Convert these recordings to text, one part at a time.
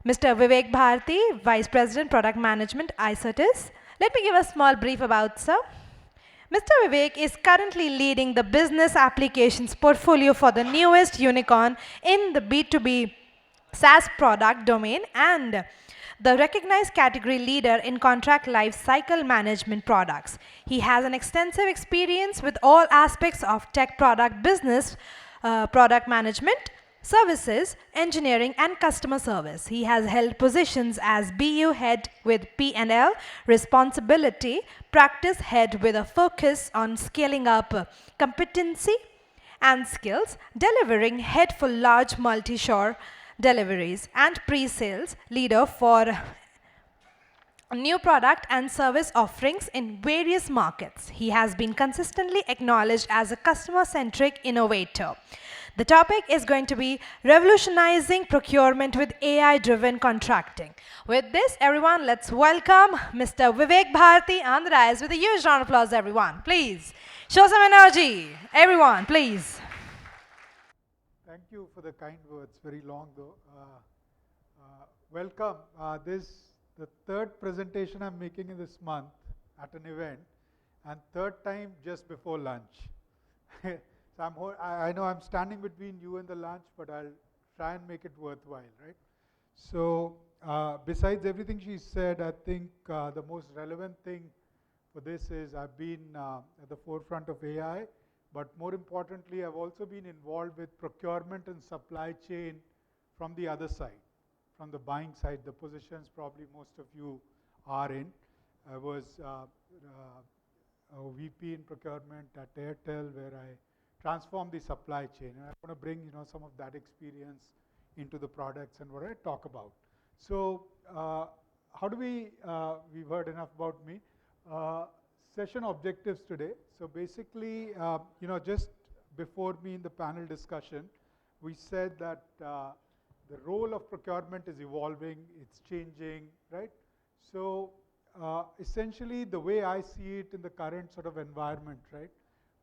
Mr. Vivek Bharti, Vice President, Product Management, Icertis. Let me give a small brief about sir. Mr. Vivek is currently leading the business applications portfolio for the newest unicorn in the B2B SaaS product domain and the recognized category leader in contract life cycle management products. He has an extensive experience with all aspects of tech product business, product management, services, engineering, and customer service. He has held positions as BU head with P&L responsibility, practice head with a focus on scaling up competency and skills, delivering head for large multi-shore deliveries, and pre-sales leader for new product and service offerings in various markets. He has been consistently acknowledged as a customer-centric innovator. The topic is going to be revolutionizing procurement with AI-driven contracting. With this, everyone, let's welcome Mr. Vivek Bharti on the dais with a huge round of applause, everyone. Please show some energy. Everyone, please. Thank you for the kind words, very long though. Welcome. This the third presentation I'm making in this month at an event, and third time just before lunch. So I know I'm standing between you and the lunch, but I'll try and make it worthwhile, right? So besides everything she said, I think the most relevant thing for this is I've been at the forefront of AI, but more importantly, I've also been involved with procurement and supply chain from the other side, from the buying side, the positions probably most of you are in. I was a VP in procurement at Airtel, where I transformed the supply chain. And I want to bring some of that experience into the products and what I talk about. So how do we've heard enough about me. Session objectives today. So basically, just before me in the panel discussion, we said that the role of procurement is evolving, it's changing, right? So essentially, the way I see it in the current sort of environment, right?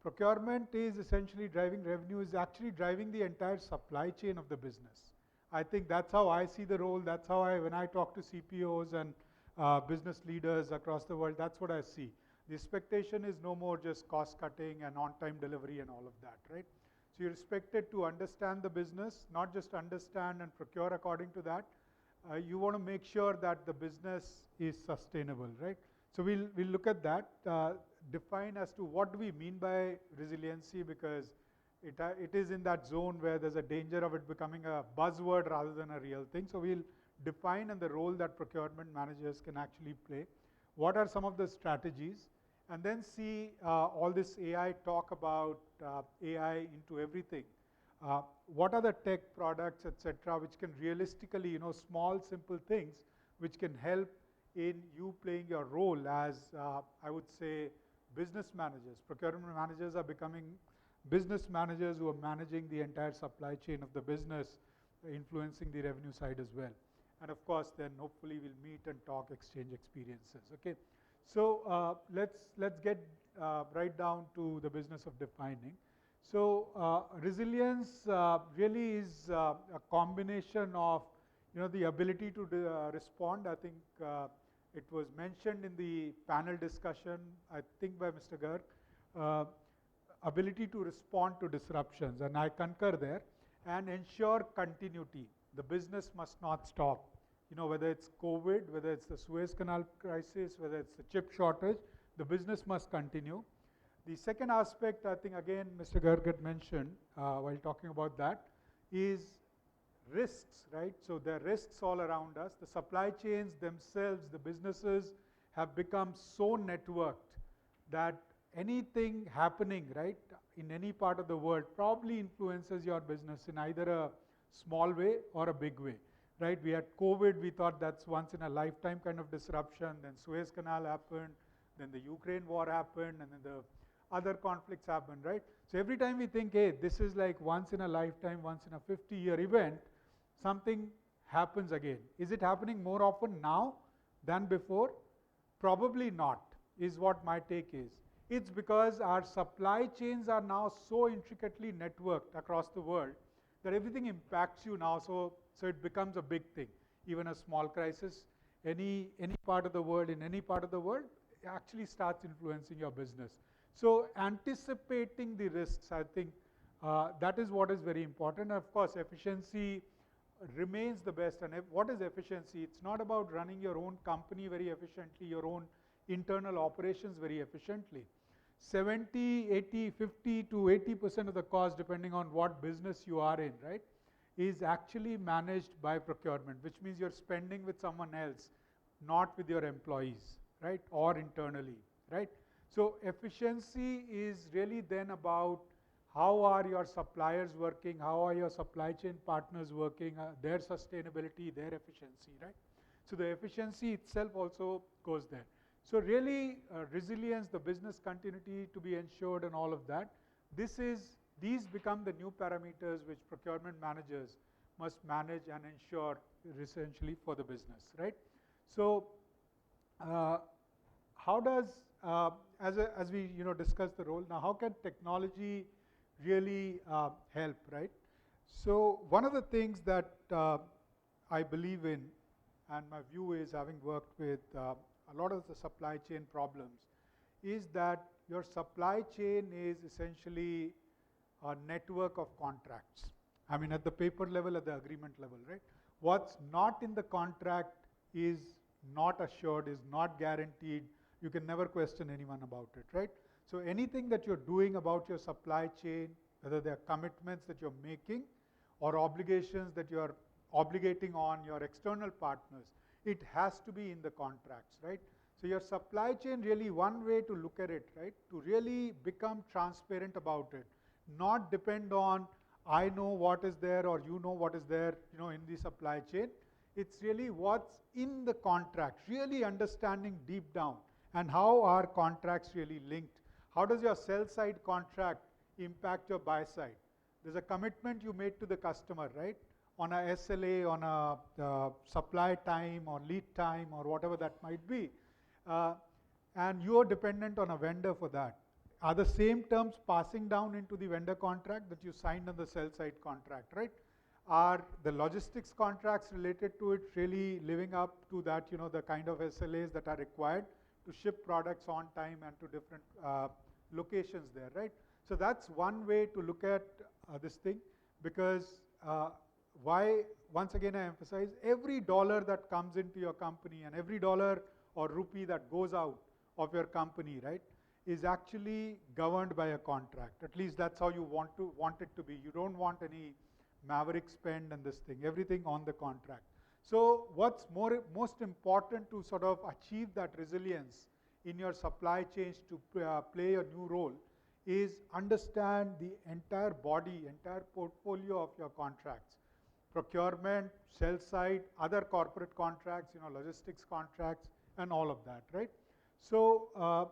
Procurement is essentially driving revenue, is actually driving the entire supply chain of the business. I think that's how I see the role. That's how when I talk to CPOs and business leaders across the world, that's what I see. The expectation is no more just cost cutting and on-time delivery and all of that, right? So you're expected to understand the business, not just understand and procure according to that. You want to make sure that the business is sustainable, right? So we'll look at that, define as to what do we mean by resiliency, because it is in that zone where there's a danger of it becoming a buzzword rather than a real thing. So we'll define and the role that procurement managers can actually play. What are some of the strategies? And then see all this AI talk about AI into everything. What are the tech products, etc., which can realistically, small, simple things, which can help in you playing your role as, I would say, business managers. Procurement managers are becoming business managers who are managing the entire supply chain of the business, influencing the revenue side as well. And of course, then hopefully we'll meet and talk, exchange experiences. Okay, so let's get right down to the business of defining. So resilience really is a combination of the ability to respond. I think it was mentioned in the panel discussion, I think by Mr. Garg, ability to respond to disruptions, and I concur there, and ensure continuity. The business must not stop. Whether it's COVID, whether it's the Suez Canal crisis, whether it's the chip shortage, the business must continue. The second aspect, I think again Mr. Garg had mentioned while talking about that, is risks, right? So there are risks all around us. The supply chains themselves, the businesses have become so networked that anything happening, right, in any part of the world probably influences your business in either a small way or a big way, right? We had COVID, we thought that's once in a lifetime kind of disruption. Then Suez Canal happened, then the Ukraine war happened, and then the other conflicts happened, right? So every time we think, hey, this is like once in a lifetime, once in a 50-year event, something happens again. Is it happening more often now than before? Probably not, is what my take is. It's because our supply chains are now so intricately networked across the world that everything impacts you now, so it becomes a big thing. even a small crisis, any part of the world, in any part of the world, actually starts influencing your business. So anticipating the risks, I think that is what is very important. Of course, efficiency remains the best. And what is efficiency? It's not about running your own company very efficiently, your own internal operations very efficiently. 70, 80, 50 to 80% of the cost, depending on what business you are in, right, is actually managed by procurement, which means you're spending with someone else, not with your employees, right, or internally, right? So efficiency is really then about how are your suppliers working, how are your supply chain partners working, their sustainability, their efficiency, right? So the efficiency itself also goes there. So really resilience, the business continuity to be ensured and all of that, these become the new parameters which procurement managers must manage and ensure essentially for the business, right? So how does, as we discuss the role, now how can technology really help, right? So one of the things that I believe in, and my view is, having worked with a lot of the supply chain problems, is that your supply chain is essentially a network of contracts. I mean, at the paper level, at the agreement level, right? What's not in the contract is not assured, is not guaranteed. You can never question anyone about it, right? So anything that you're doing about your supply chain, whether they're commitments that you're making or obligations that you're obligating on your external partners, it has to be in the contracts, right? So your supply chain, really one way to look at it, right, to really become transparent about it, not depend on I know what is there or you know what is there, in the supply chain. It's really what's in the contract, really understanding deep down, and how are contracts really linked. How does your sell side contract impact your buy side? There's a commitment you made to the customer, right? On a SLA, on a supply time or lead time or whatever that might be. And you are dependent on a vendor for that. Are the same terms passing down into the vendor contract that you signed on the sell side contract, right? Are the logistics contracts related to it really living up to that, the kind of SLAs that are required to ship products on time and to different locations there, right? So that's one way to look at this thing, because why, once again I emphasize, every dollar that comes into your company and every dollar or rupee that goes out of your company, right, is actually governed by a contract. At least that's how you want it to be. You don't want any maverick spend and this thing, everything on the contract. So what's most important to sort of achieve that resilience in your supply chains to play a new role is understand the entire body, entire portfolio of your contracts. Procurement, sell side, other corporate contracts, logistics contracts, and all of that, right? So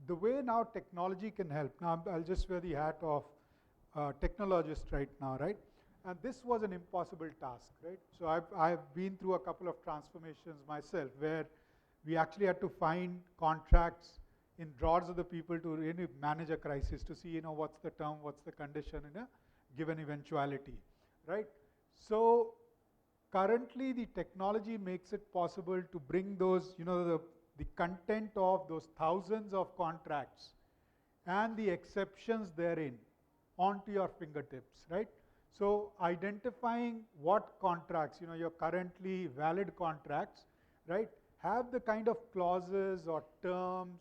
the way now technology can help, now I'll just wear the hat of technologist right now, right? And this was an impossible task, right? So I've been through a couple of transformations myself where we actually had to find contracts in drawers of the people to really manage a crisis, to see, what's the term, what's the condition in a given eventuality, right? So currently the technology makes it possible to bring those, the content of those thousands of contracts and the exceptions therein onto your fingertips, right? So identifying what contracts, your currently valid contracts, right, have the kind of clauses or terms,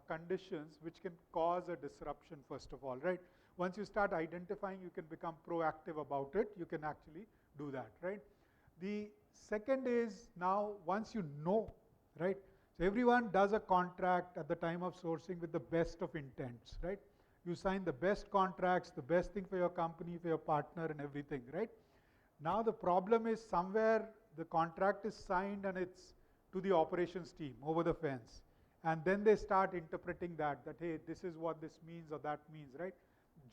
conditions which can cause a disruption, first of all, right? Once you start identifying, you can become proactive about it. You can actually do that, right? The second is, now once you know, right, so everyone does a contract at the time of sourcing with the best of intents, right? You sign the best contracts, the best thing for your company, for your partner and everything, right? Now the problem is, somewhere the contract is signed and it's to the operations team over the fence. And then they start interpreting that hey, this is what this means or that means, right?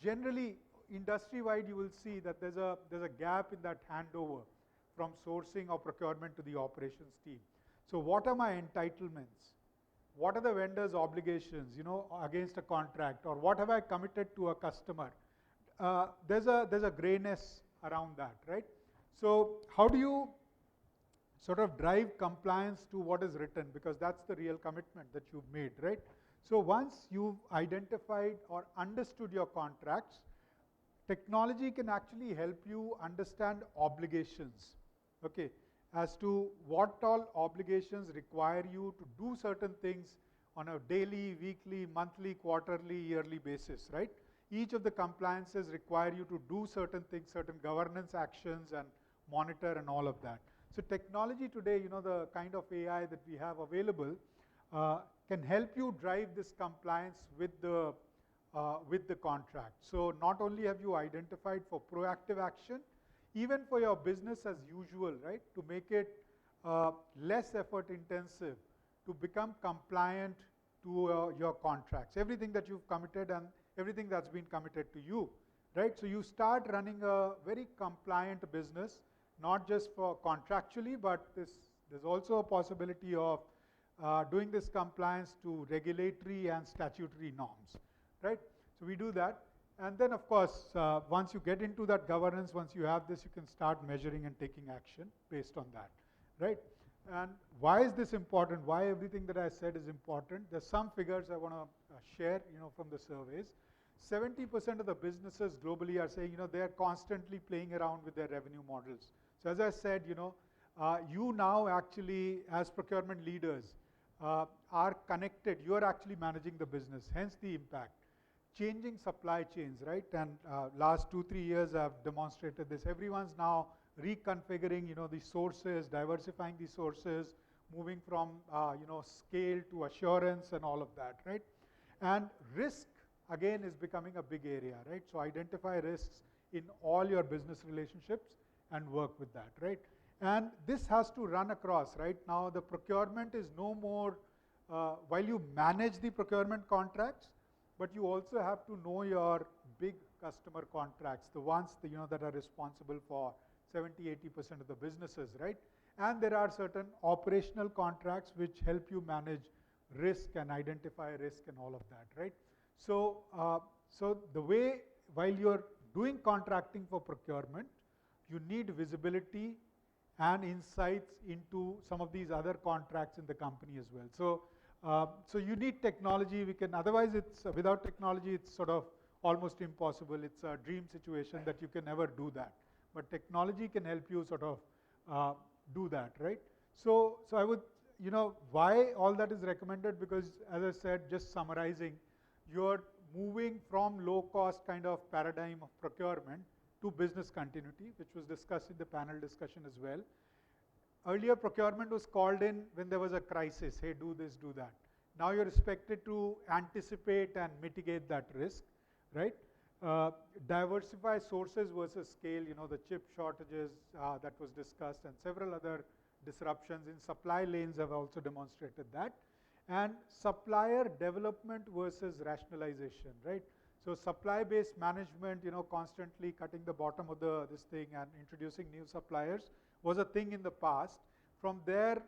Generally, industry-wide, you will see that there's a gap in that handover from sourcing or procurement to the operations team. So what are my entitlements? What are the vendor's obligations, against a contract, or what have I committed to a customer? There's a grayness around that, right? So how do you sort of drive compliance to what is written, because that's the real commitment that you've made, right? So once you've identified or understood your contracts, technology can actually help you understand obligations, okay, as to what all obligations require you to do certain things on a daily, weekly, monthly, quarterly, yearly basis, right? Each of the compliances require you to do certain things, certain governance actions and monitor and all of that. So technology today, the kind of AI that we have available can help you drive this compliance with the contract. So not only have you identified for proactive action, even for your business as usual, right, to make it less effort intensive, to become compliant to your contracts, everything that you've committed and everything that's been committed to you, right? So you start running a very compliant business, not just for contractually, but there's also a possibility of doing this compliance to regulatory and statutory norms, right? So we do that. And then, of course, once you get into that governance, once you have this, you can start measuring and taking action based on that, right? And why is this important? Why everything that I said is important? There's some figures I want to share, from the surveys. 70% of the businesses globally are saying, they are constantly playing around with their revenue models. So as I said, you now actually, as procurement leaders, are connected. You are actually managing the business, hence the impact. Changing supply chains, right? And last 2-3 years I've demonstrated this. Everyone's now reconfiguring, the sources, diversifying the sources, moving from, scale to assurance and all of that, right? And risk, again, is becoming a big area, right? So identify risks in all your business relationships and work with that, right? And this has to run across, right? Now the procurement is no more, while you manage the procurement contracts, but you also have to know your big customer contracts, the ones that are responsible for 70-80% of the businesses, right? And there are certain operational contracts which help you manage risk and identify risk and all of that, right? So, so the way, while you're doing contracting for procurement, you need visibility and insights into some of these other contracts in the company as well. So, so you need technology. Otherwise it's, without technology, it's sort of almost impossible. It's a dream situation that you can never do that. But technology can help you sort of do that, right? So I would, why all that is recommended? Because as I said, just summarizing, you're moving from low cost kind of paradigm of procurement to business continuity, which was discussed in the panel discussion as well. Earlier, procurement was called in when there was a crisis. Hey, do this, do that. Now you're expected to anticipate and mitigate that risk, right? Diversify sources versus scale, the chip shortages that was discussed, and several other disruptions in supply lanes have also demonstrated that. And supplier development versus rationalization, right? So supply-based management, constantly cutting the bottom of this thing and introducing new suppliers was a thing in the past. From there,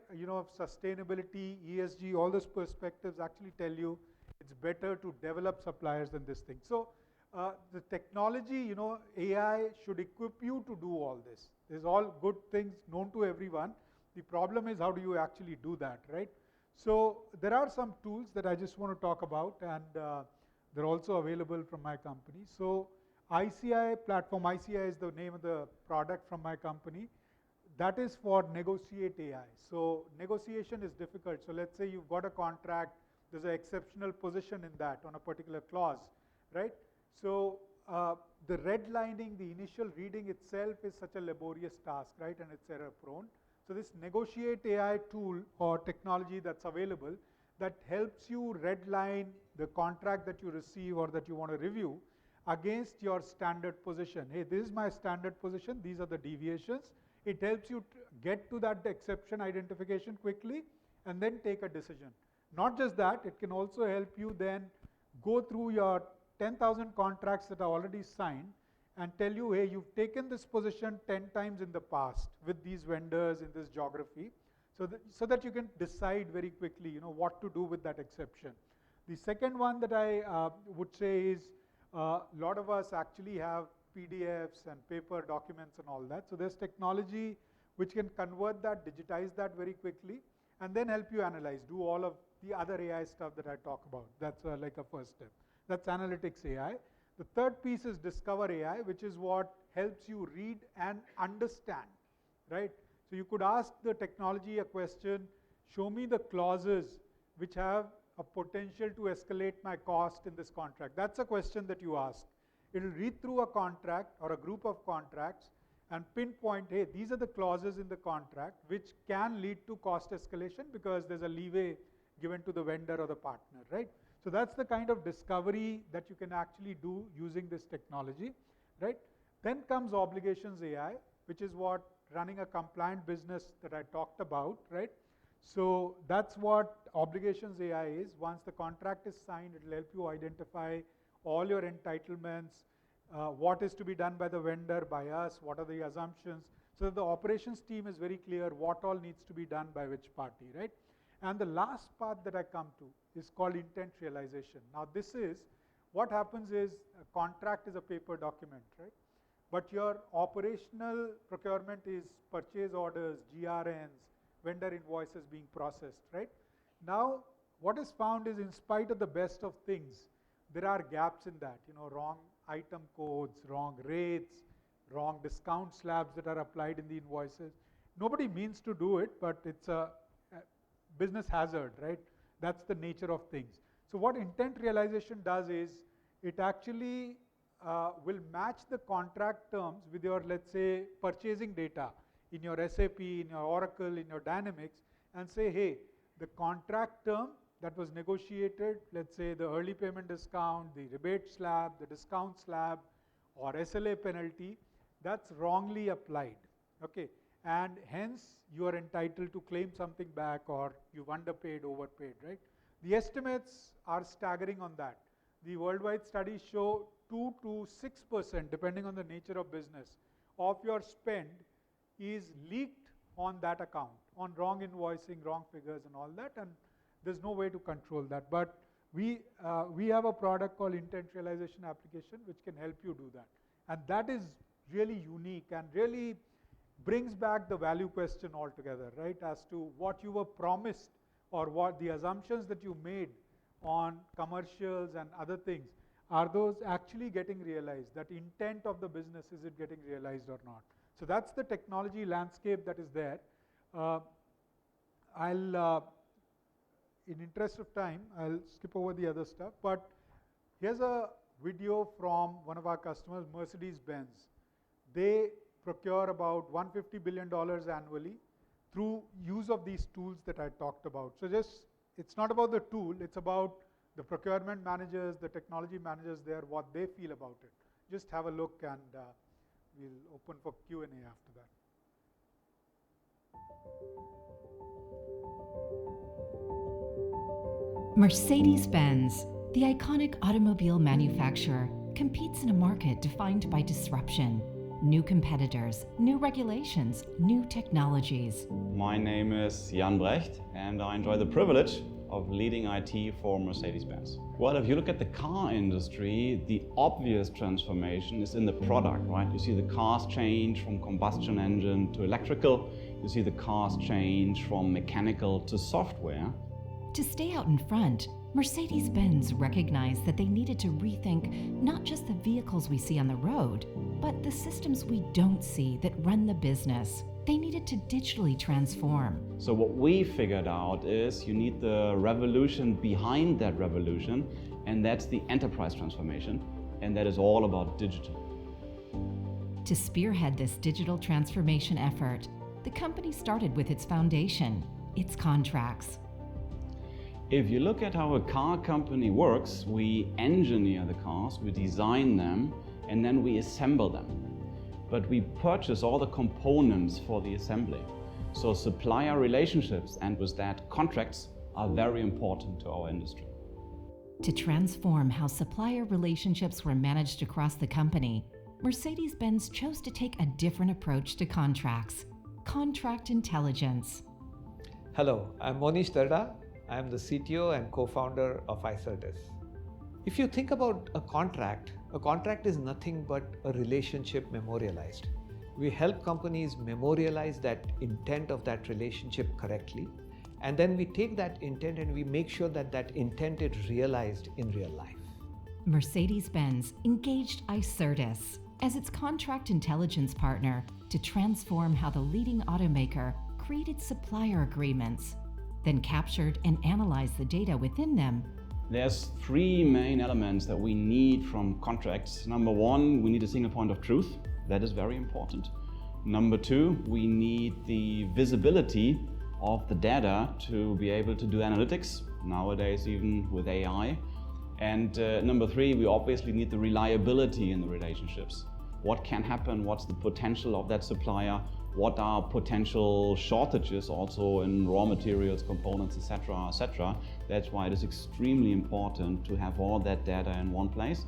sustainability, ESG, all those perspectives actually tell you it's better to develop suppliers than this thing. So the technology, AI should equip you to do all this. There's all good things known to everyone. The problem is, how do you actually do that, right? So there are some tools that I just want to talk about, and they're also available from my company. So ICI platform, ICI is the name of the product from my company. That is for Negotiate AI. So negotiation is difficult. So let's say you've got a contract, there's an exceptional position in that on a particular clause, right? So the redlining, the initial reading itself is such a laborious task, right? And it's error prone. So this Negotiate AI tool or technology that's available that helps you redline the contract that you receive or that you want to review against your standard position. Hey, this is my standard position. These are the deviations. It helps you get to that exception identification quickly and then take a decision. Not just that, it can also help you then go through your 10,000 contracts that are already signed and tell you, hey, you've taken this position 10 times in the past with these vendors in this geography, so that you can decide very quickly, what to do with that exception. The second one that I would say is a lot of us actually have PDFs and paper documents and all that. So there's technology which can convert that, digitize that very quickly, and then help you analyze, do all of the other AI stuff that I talk about. That's like a first step. That's analytics AI. The third piece is discover AI, which is what helps you read and understand, right? So you could ask the technology a question, show me the clauses which have a potential to escalate my cost in this contract. That's a question that you ask. It'll read through a contract or a group of contracts and pinpoint, hey, these are the clauses in the contract which can lead to cost escalation because there's a leeway given to the vendor or the partner, right? So that's the kind of discovery that you can actually do using this technology, right? Then comes obligations AI, which is what running a compliant business that I talked about, right? So that's what obligations AI is. Once the contract is signed, it will help you identify all your entitlements, what is to be done by the vendor, by us, what are the assumptions, so that the operations team is very clear what all needs to be done by which party, right? And the last part that I come to is called intent realization. Now this is, what happens is, a contract is a paper document, right? But your operational procurement is purchase orders, GRNs, vendor invoices being processed, right? Now, what is found is, in spite of the best of things, there are gaps in that, wrong item codes, wrong rates, wrong discount slabs that are applied in the invoices. Nobody means to do it, but it's a business hazard, right? That's the nature of things. So what intent realization does is, it actually will match the contract terms with your, let's say, purchasing data in your SAP, in your Oracle, in your Dynamics, and say, hey, the contract term that was negotiated, let's say the early payment discount, the rebate slab, the discount slab, or SLA penalty, that's wrongly applied, okay? And hence, you are entitled to claim something back, or you've underpaid, overpaid, right? The estimates are staggering on that. The worldwide studies show 2 to 6%, depending on the nature of business, of your spend is leaked on that account, on wrong invoicing, wrong figures and all that, and there's no way to control that. But we have a product called Intent Realization Application which can help you do that. And that is really unique and really brings back the value question altogether, right? As to what you were promised or what the assumptions that you made on commercials and other things, are those actually getting realized? That intent of the business, is it getting realized or not? So that's the technology landscape that is there. In interest of time, I'll skip over the other stuff, but here's a video from one of our customers, Mercedes-Benz. They procure about $150 billion annually through use of these tools that I talked about. So it's not about the tool, it's about the procurement managers, the technology managers there, what they feel about it. Just have a look, and we'll open for Q&A after that. Mercedes-Benz, the iconic automobile manufacturer, competes in a market defined by disruption, new competitors, new regulations, new technologies. My name is Jan Brecht, and I enjoy the privilege of leading IT for Mercedes-Benz. Well, if you look at the car industry, the obvious transformation is in the product, right? You see the cars change from combustion engine to electrical. You see the cars change from mechanical to software. To stay out in front, Mercedes-Benz recognized that they needed to rethink not just the vehicles we see on the road, but the systems we don't see that run the business. They needed to digitally transform. So what we figured out is you need the revolution behind that revolution, and that's the enterprise transformation, and that is all about digital. To spearhead this digital transformation effort, the company started with its foundation, its contracts. If you look at how a car company works, we engineer the cars, we design them, and then we assemble them. But we purchase all the components for the assembly. So supplier relationships, and with that contracts, are very important to our industry. To transform how supplier relationships were managed across the company, Mercedes-Benz chose to take a different approach to contracts: contract intelligence. Hello, I'm Monish Darda. I am the CTO and co-founder of Icertis. If you think about a contract is nothing but a relationship memorialized. We help companies memorialize that intent of that relationship correctly. And then we take that intent and we make sure that that intent is realized in real life. Mercedes-Benz engaged Icertis as its contract intelligence partner to transform how the leading automaker created supplier agreements, then captured and analyzed the data within them. There's three main elements that we need from contracts. Number one, we need a single point of truth. That is very important. Number two, we need the visibility of the data to be able to do analytics, nowadays even with AI. And number three, we obviously need the reliability in the relationships. What can happen? What's the potential of that supplier? What are potential shortages also in raw materials, components, etc., etc. That's why it is extremely important to have all that data in one place.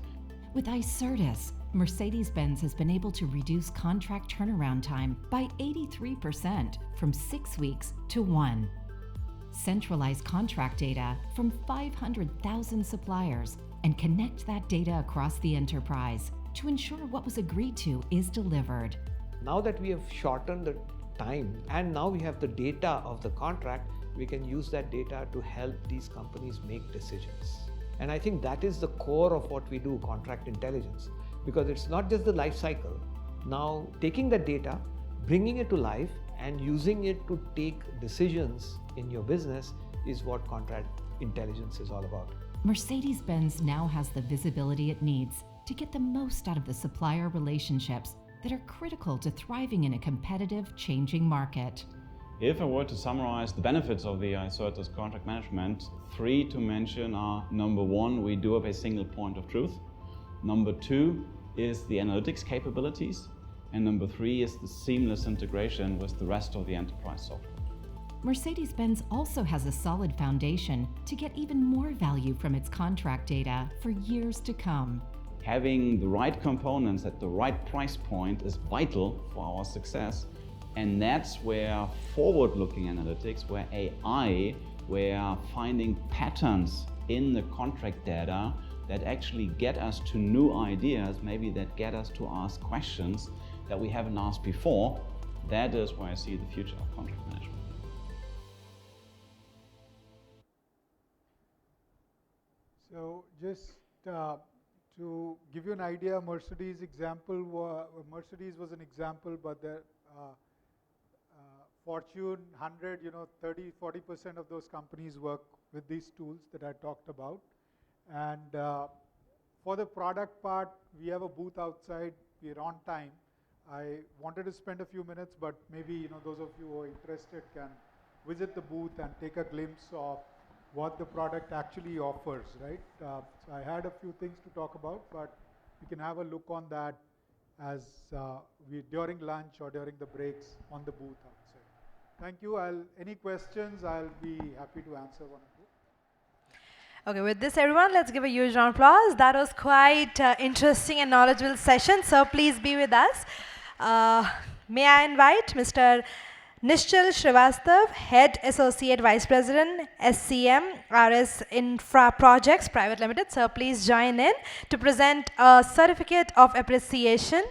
With Icertis, Mercedes-Benz has been able to reduce contract turnaround time by 83% from 6 weeks to 1. Centralize contract data from 500,000 suppliers and connect that data across the enterprise to ensure what was agreed to is delivered. Now that we have shortened the time and now we have the data of the contract, we can use that data to help these companies make decisions. And I think that is the core of what we do, contract intelligence, because it's not just the life cycle. Now taking the data, bringing it to life and using it to take decisions in your business is what contract intelligence is all about. Mercedes-Benz now has the visibility it needs to get the most out of the supplier relationships that are critical to thriving in a competitive, changing market. If I were to summarize the benefits of the Icertis contract management, three to mention are: number one, we do have a single point of truth. Number two is the analytics capabilities. And number three is the seamless integration with the rest of the enterprise software. Mercedes-Benz also has a solid foundation to get even more value from its contract data for years to come. Having the right components at the right price point is vital for our success. And that's where forward-looking analytics, where AI, where finding patterns in the contract data that actually get us to new ideas, maybe that get us to ask questions that we haven't asked before, that is where I see the future of contract management. So just to give you an idea, Mercedes was an example, but the Fortune 100, 30-40% of those companies work with these tools that I talked about. And for the product part, we have a booth outside. We're on time. I wanted to spend a few minutes, but maybe those of you who are interested can visit the booth and take a glimpse of what the product actually offers, right? So I had a few things to talk about, but you can have a look on that as during lunch or during the breaks on the booth outside. Thank you. Any questions, I'll be happy to answer one or two. Okay, with this, everyone, let's give a huge round of applause. That was quite interesting and knowledgeable session, so please be with us. May I invite Mr. Nishchal Srivastav, Head Associate Vice President, SCM, RS Infra Projects Private Limited. Sir, please join in to present a certificate of appreciation